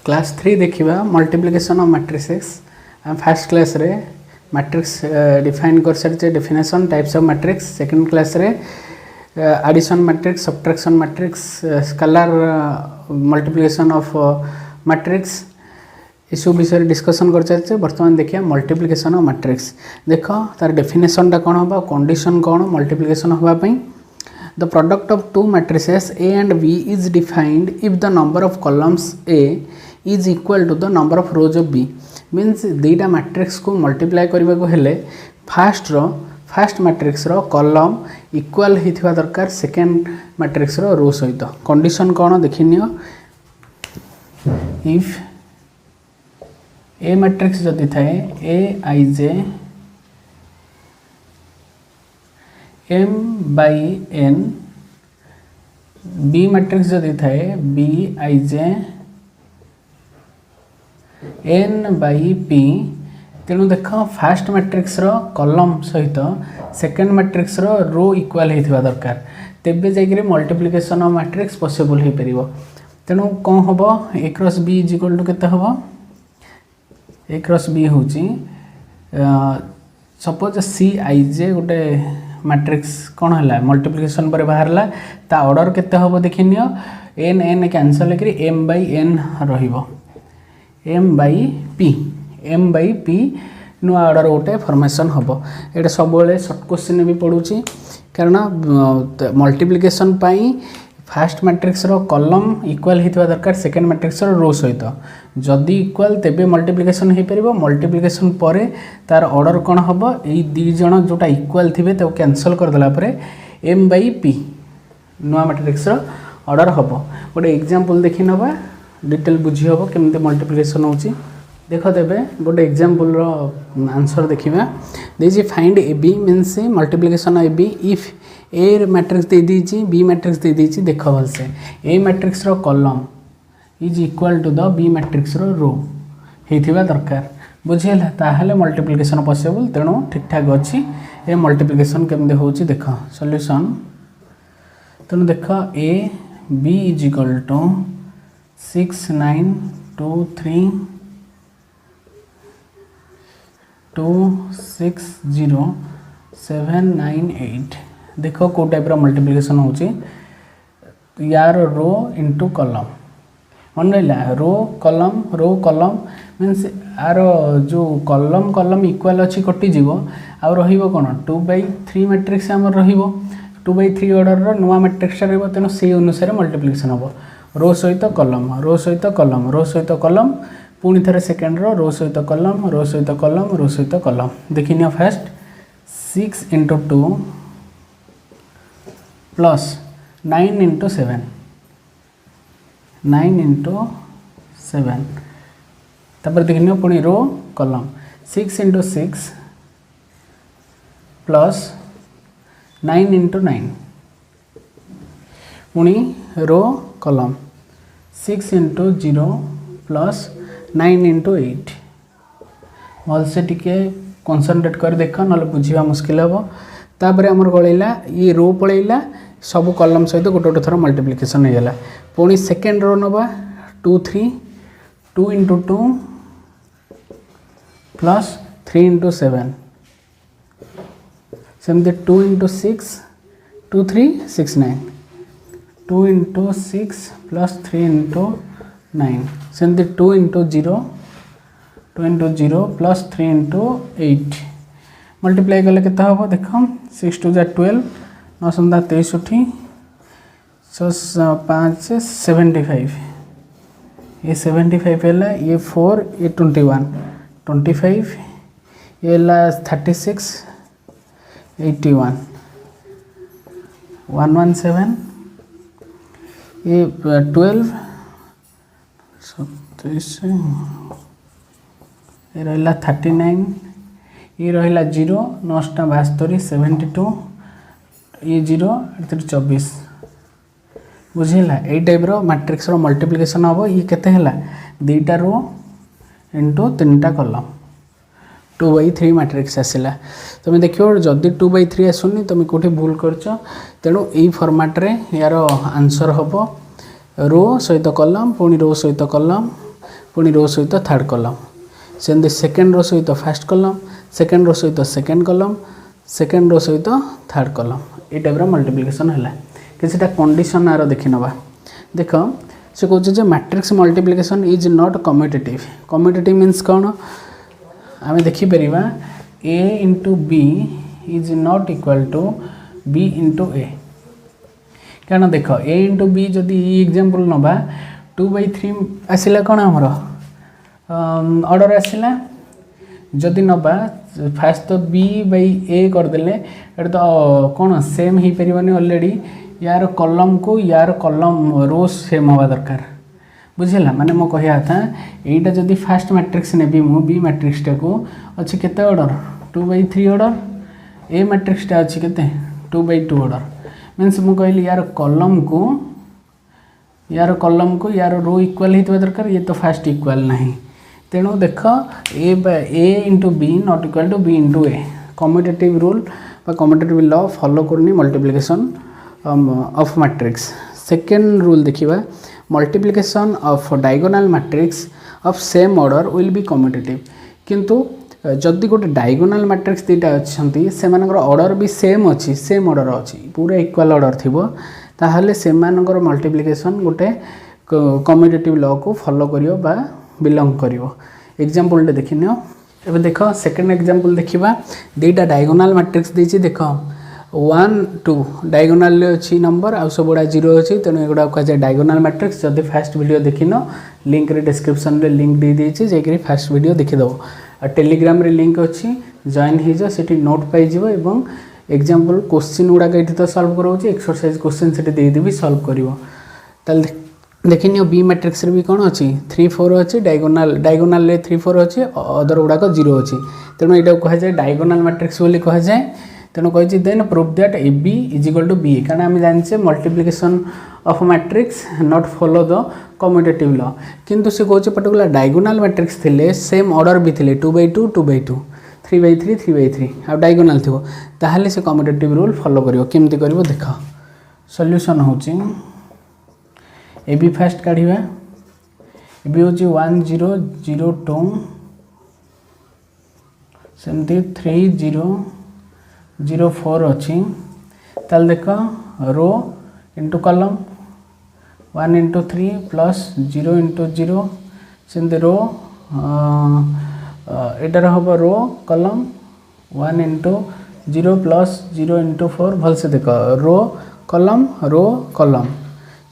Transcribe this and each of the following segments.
Class 3 देखिबा multiplication of matrices. First class रे matrix define कर सारी definition types of matrix. Second class रे addition matrix, subtraction matrix, scalar multiplication of matrix इस विषय discussion कर चलते। बर्तमान देखिए मल्टीप्लिकेशन ऑफ मैट्रिक्स। देख तार डेफिनेशन कौन हम, कंडीशन कौन multiplication होगापी। The product of two matrices A and B is defined if the number of columns A is equal to the number of rows of B. Means दीटा matrix को multiply करने को हेले first matrix रो column equal होइथिबा दरकार second matrix रो रो सहित। Condition कौन देखिनियो, if A matrix जदि थाए A I J m by n, b matrix जदि थाए b i j n by p। तेणु देख फास्ट मैट्रिक्स रो कॉलम सहित सेकंड मैट्रिक्स रो रो इक्वल होइथिबा दरकार, तेबे जाइकरी मल्टीप्लिकेशन ऑफ मैट्रिक्स पॉसिबल हो परिबो। तेणु कौन हम a cross b is equal to केते हम, a क्रॉस b होची सपोज c i j गोटे मैट्रिक्स कौन है मल्टीप्लिकेशन पर बाहरला ता ऑर्डर केते हबो देखिनियो, n n कैंसल करी m बाई n रहिबो, m बाई p नुआ ऑर्डर गोटे फॉर्मेशन हबो। एटा सब बेले शॉर्ट क्वेश्चन भी पडुची, कारण मल्टीप्लिकेशन पाई फास्ट मैट्रिक्स रो कॉलम इक्वल होइतबा दरकार सेकंड मैट्रिक्स रो रो सहित। जदि इक्वल तेबे मल्टीप्लिकेशन हो परिबो, मल्टीप्लिकेशन परे तार ऑर्डर कौन हम, यही दी जण जोटा इक्वल थिबे तो कैंसल कर देला परे m बाई p नुआ मैट्रिक्स रो ऑर्डर हम। गोटे एग्जांपल देखि नबा, डिटेल बुझी हबो केमते मल्टीप्लिकेशन होची। देखो तेबे गोटे एग्जांपल रो आंसर देखिबा। देजी find A B means multiplication of A B if A matrix दे दीची बी मैट्रिक्स दे दीची। देख भलसे A matrix row column is equal to the B matrix row row हेथिबा दरकार, बुझिला ताहले मल्टीप्लिकेशन पॉसिबल। तेणु ठीक ठाक अच्छी ए मल्टीप्लिकेशन केमते होची देख सॉल्यूशन। तेणु देख A B is equal to 6 9 2 3 2 6 0 7 9 8। देखो को टाइप रो मल्टीप्लिकेशन होची, यार रो इंटू कॉलम मन रहा रो कॉलम मीन्स आर जो कॉलम इक्वल अच्छी कटि जीवो आ रहिबो कोन 2/3 मैट्रिक्स हमर रहिबो 2/3 ऑर्डर रो नुआ मैट्रिक्स रहइबो। तेनो से अनुसार मल्टीप्लिकेशन हबो, रो सहित कॉलम रो सहित कॉलम रो सहित कॉलम पुणी थरे सेकंड रो सहित कॉलम रो सहित कॉलम रो सहित कॉलम। देखिनियो फर्स्ट 6 × 2 प्लस 9 × 7 9 × 7 तापर देखिनियो पुणी रो कॉलम 6 × 6 प्लस 9 × 9 पुणी रो कॉलम 6 × 0 प्लस 9 × 8। भलसे टिके कनसंट्रेट कर देख ना बुझा मुस्किल हम। तापर आमर गलैला ये रो पलैला सब कॉलम सहित गोटे गोटे थर मल्टीप्लिकेशन हो गला। पुणी सेकेंड रो नवा 2 3 2 × 2 प्लस 3 × 7 सेमती 2 × 6 2 3 6 9 2 × 6 प्लस 3 × 9 सेमती 2 × 0 2 × 0 प्लस 3 × 8 मल्टीप्लाई कले केते हम देख 6 2 12 9 63 5 75 ये 75 है, ये 4 ये 21 25 ये 36 81 117 ये 12 ये रहा 39 ये रहा 0 9 72 72 ये 0 24 बुझेला। यही टाइप रो मैट्रिक्स रो मल्टीप्लिकेशन हम। ये केते हला दीटा रो इंटू 3टा कॉलम 2/3 मैट्रिक्स आसला। तुम देखियो जदि 2/3 आसुनी तुम कौटी भूल करछ। तेणु यही फॉर्मेट रे यार आंसर हम रो सहित कॉलम पुणी रो सहित कॉलम पुणी रो सहित थर्ड कॉलम सेमती सेकेंड रो सहित फर्स्ट कॉलम सेकेंड रो सहित सेकेंड कॉलम सेकेंड रो सहित थर्ड कॉलम ये टाइप मल्टीप्लिकेशन है किसी कंडीशन आर देखि नवा देख से कहे matrix multiplication is not commutative commutative means कौन आम देखिपर A into B is not equal to B into A क्या देख ए इंटू बी जदि एग्जांपल नवा 2/3 आसला कौन आमर ऑर्डर आसला जदि नवा फास्ट तो बी बाई ए करदेले तो कौन सेम हो पारे ऑलरेडी यार कॉलम को यार कॉलम रो सेम हवा दरकार बुझेगा माने मो कहया था एटा जदि फास्ट मैट्रिक्स नेबी मु बी मैट्रिक्स टा को अच्छे केते ऑर्डर 2/3 ऑर्डर ए मैट्रिक्स टा अच्छे केते 2/2 ऑर्डर मीन्स मु कहली यार कॉलम को यार रो इक्वल होता दरकार ये तो फास्ट इक्वल नहीं तेणु देख A into B not equal to B into A commutative rule commutative law follow करनी multiplication of matrix second rule देखिबा multiplication of diagonal matrix of same order will be commutative किंतु जदि गोटे diagonal matrix दुईटा अच्छी से order भी same अच्छी सेम ऑर्डर अच्छी पूरा इक्वल ऑर्डर थी ताहले से मल्टीप्लिकेशन गोटे कम्यूटेटिव लॉ को फॉलो करियो बा बिलोंग करियो एग्जांपल टे देखि नियो एबे देखो सेकंड एग्जांपल देखिबा दुईटा डायगोनल मैट्रिक्स देछि देखो 1 2 डायगोनल अच्छी नंबर आ सब गुड़ा 0 अच्छी तेणु एगुड़ा कह डायगोनल मैट्रिक्स जदि फास्ट वीडियो देखिन लिंक रे डिस्क्रिप्शन रे लिंक दे देछि जेकि फास्ट वीडियो देखिदो आ टेलीग्राम रे लिंक अच्छी जॉइन हो जाओ सेठी नोट पाई जिवो एवं एग्जांपल क्वेश्चन गुड़ा एठी तो सॉल्व कराउछि एक्सरसाइज क्वेश्चन सेठी दे देबी सॉल्व करिवो ताल देखिनियो बी मैट्रिक्स रे भी कौन अच्छी 3 4 अच्छी डायगोनल रे 3 4 अच्छी अदर गुड़ाक 0 अच्छी तेणु यहाँ कह जाए डायगोनल मैट्रिक्स बोली कह जाए तेणु कही then proof that A B is equal to B कारण आम जाने multiplication of matrix not follow the commutative law किंतु से कहे पर्टिकुलर डायगोनल मैट्रिक्स थिले सेम ऑर्डर भी थिले 2/2 2/2 3/3 3/3 आ डायगोनल थी ताहले से कम्यूटेटिव रूल फॉलो करियो केमती करिवो देख सॉल्यूशन होची ए बी फास्ट काढ़िबा ए बी होची 1 0 0 2 सेमती 3 0 0 4 अच्छी ताल देख row into column 1 into 3 plus 0 into 0 सेमती रो एटार हम row column 1 into 0 plus 0 into 4 भल से देख रो कॉलम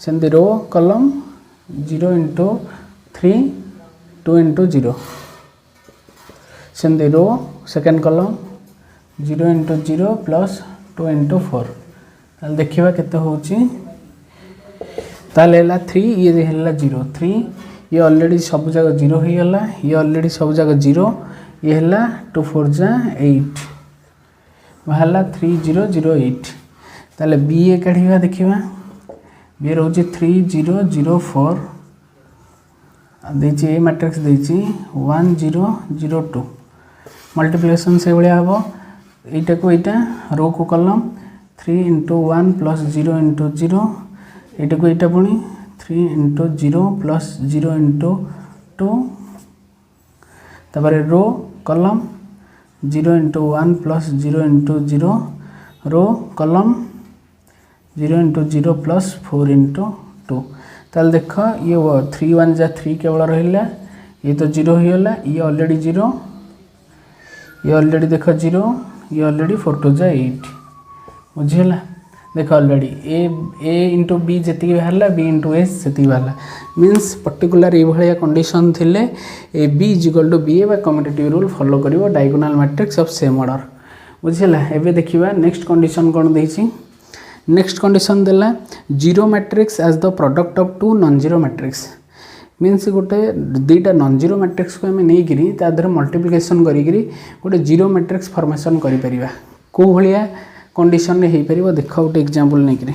सेमती रो कॉलम 0 इंटू 3 2 इंटू 0 सेमती row second column 0 into 0 plus 2 into 4 ताल देखिबा केते होची ताल हैला 3 ये हैला 0 3 ये ऑलरेडी सब जगह 0 ही हैला ये ऑलरेडी सब जगह 0 ये हैला 2 4 जा 8 बाहला 3 0 0 8 ताले बी ए काढिबा देखिबा बी रोचे 3 0 0 4 देछि ए मैट्रिक्स देछि 1 0 0 2 मल्टीप्लिकेशन से भाया हम एटा को एटा रो को कॉलम 3 इंटू 1 प्लस 0 इंटू 0 एटा को एटा पुणी 3 इंटू 0 प्लस 0 इंटू 2 तापर row column 0 into 1 plus 0 into 0 row column 0 into 0 plus 4 into 2 ताल देख ये 3 1 जा 3 केवल रहा ये तो 0 हो गला ये ऑलरेडी 0 ये ऑलरेडी देख 0 ये ऑलरेडी 4 2 जा 8 बुझीगला देख ऑलरेडी ए इंटू बी जी बाहर बी इंटू ए से बाहर मीन्स पर्टिकुलर ये कंडीशन थिले A B is equal to B A commutative rule follow करिवो diagonal matrix of same order बुझीगला एबे देखिबा नेक्स्ट कंडीशन कोन देछि नेक्स्ट कंडीशन देला zero matrix as the product of two non zero matrix means गोटे दुईटा नॉन जीरो मैट्रिक्स को आम नहीं तादर मल्टीप्लिकेशन करी गोटे जीरो मैट्रिक्स फॉर्मेशन करिपरिबा को भलिया कंडीशन रे हेई परिबो देख गोटे एग्जांपल नहीं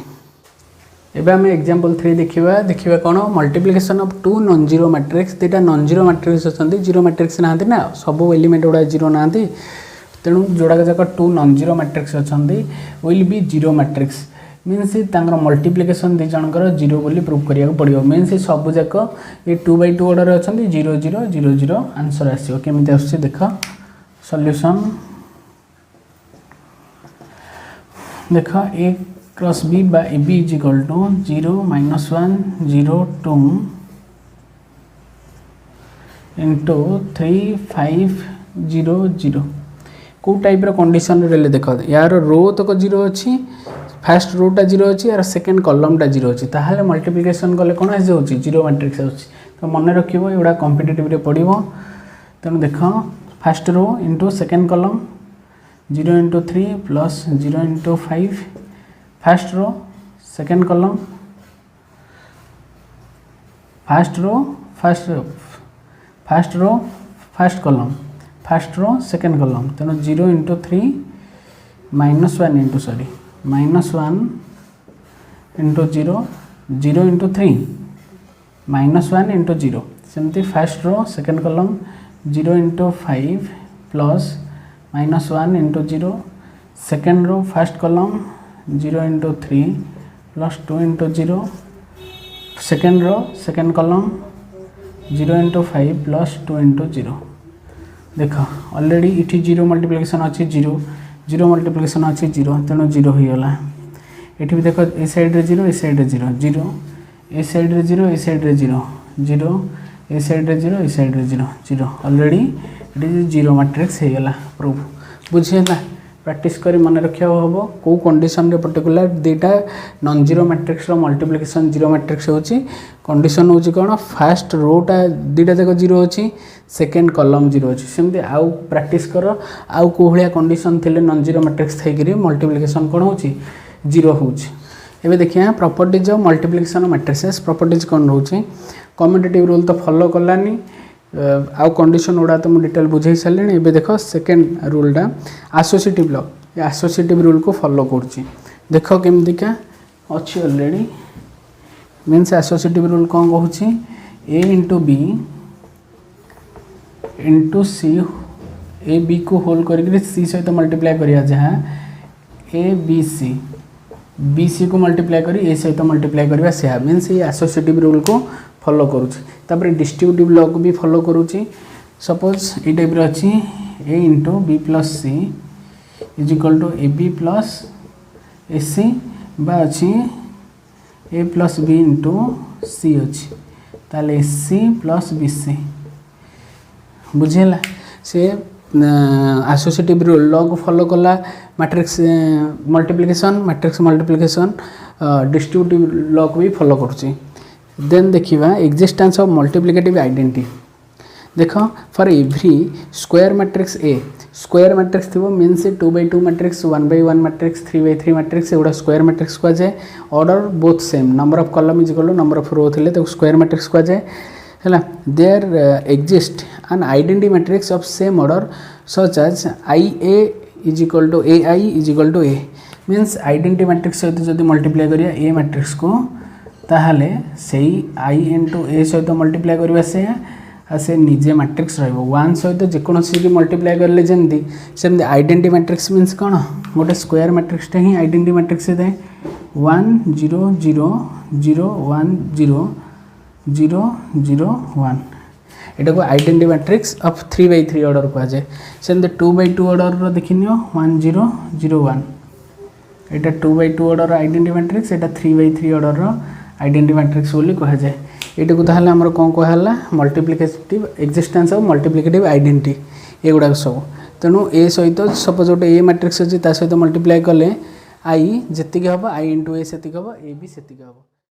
एबे आम एग्जांपल 3 देखिबा कौन multiplication of two non zero matrix दुईटा नॉन जीरो मैट्रिक्स अच्छी जीरो मैट्रिक्स ना ना सब एलिमेंट गुड़ा जीरो ना तेणु जोड़ाक जाक टू नॉन जीरो मैट्रिक्स अच्छा will be zero matrix means multiplication दी जनकर 0 बोली प्रूव करिया पड़ो मीन्स सब जाक ये 2/2 ऑर्डर अच्छा 0 0 0 0 आंसर आसो केमी आस देख सॉल्यूशन देख ए क्रॉस बी बा A B is equal to 0 -1 0 2 into 3 5 0 0 को टाइप कंडीशन रे देख यार रो तक 0 अच्छी फास्ट रोटा 0 अच्छी यार सेकेंड कॉलमटा 0 अच्छी ताहले मल्टीप्लिकेशन कले कौन हो 0 मैट्रिक्स आउची तो मन रखिबो एडा कॉम्पिटिटिव रे पड़िबो तेणु देख first row into second column 0 into 3 plus 0 into 5 first row second column first row first column first row second column तेणु 0 into 3 -1 into sorry -1 into 0 0 into 3 -1 into 0 सेमती first row second column 0 into 5 plus -1 into 0 second row first column 0 into 3 plus 2 into 0 second row second column 0 into 5 plus 2 into 0 देख already इटी 0 multiplication अच्छी 0 0 multiplication अच्छी 0 तेणु 0 हो गला ये भी देख ए साइड रे 0 ए साइड रे 0 0 ए साइड रे 0 ए साइड रे 0 0 ए साइड रे 0 ए साइड रे 0 0 ऑलरेडी ये 0 मैट्रिक्स हो गला प्रूफ बुझेगा प्रैक्टिस करी मन रखा हम कौ कंडीशन रे पर्टिकुलर दुटा नॉन जीरो मैट्रिक्स रो मल्टीप्लिकेशन 0 मैट्रिक्स होची कंडीशन होची कोन फास्ट रोटा दुटा तक 0 अच्छी सेकेंड कॉलम 0 अच्छी सेमती आउ प्रैक्टिस कर आउ कोहलिया कंडीशन थिले नॉन जीरो मैट्रिक्स थैकरी मल्टीप्लिकेशन कोन होची 0 होची एबे देखिया properties of multiplication matrices properties कोन होची कम्यूटेटिव रूल तो फॉलो करलानी आउ कंडीशन गुड़ा तो मुझे डिटेल बुझे सारे ये देख सेकेंड रूलटा एसोसिएटिव लॉ ये एसोसिएटिव रूल को फॉलो करुच्ची देख केमतिका अच्छी ऑलरेडी मीन्स एसोसिएटिव रूल कौन कहूँ A into B into C A B को होल कर सी सहित मल्टीप्लाई करिया जहाँ ए बी सी को मल्टीप्लाई कर ए सहित मल्टीप्लाई करवा से मीन्स ये एसोसिएटिव रूल को फॉलो करुच्ची डिस्ट्रीब्यूटिव लॉ को भी फॉलो करुच्ची सपोज ये टाइप अच्छी A into B plus C is equal to A B plus A C बा अच्छी A plus B into C अच्छी ताले A C plus B C बुझेला से एसोसिएटिव रूल लॉ को फॉलो कला मैट्रिक्स मल्टीप्लिकेशन डिस्ट्रीब्यूटिव लॉ को भी फॉलो करुच्ची देन देखिवा एक्जिस्टेंस ऑफ मल्टीप्लिकेटिव आइडेंटिटी देख for every square matrix A square matrix थी मीन्स 2/2 मैट्रिक्स 1/1 मैट्रिक्स 3/3 मैट्रिक्स एगुड़ा स्क्वायर मैट्रिक्स कह जाए order both same number of column is equal to number of row थे तो square matrix कह जाए है there exist an identity matrix of same order such as IA is equal to AI is equal to A means identity matrix सहित जब multiply करिया ए matrix को ताहले से I इंटू ए सहित मल्टीप्लाई करवा से निजे मैट्रिक्स वन सहित जेकोसी मल्टीप्लाई करें जमी सेमती आइडेंटिटी मैट्रिक्स मीन्स कौन गोटे स्क्वायर मैट्रिक्सटा ही आइडेंटिटी मैट्रिक्स होता है 1 0 0 0 1 0 0 0 1 यहाँ को आइडेंटिटी मैट्रिक्स ऑफ 3/3 ऑर्डर कह जाए सेमती 2/2 ऑर्डर देखनी 1 0 0 1 यहाँ 2/2 ऑर्डर आइडेंटिटी मैट्रिक्स यहाँ 3/3 ऑर्डर आइडेंटिटी मैट्रिक्स बोली कह जाए ये को ताहले हमर कौन कहला multiplicative existence of multiplicative identity एगुड़ा सब तेणु ए सहित सपोज गोटे ए मैट्रिक्स अच्छी सहित मल्टीप्लाई कले आई जी हम I इंटू ए से हम ए भी से हम।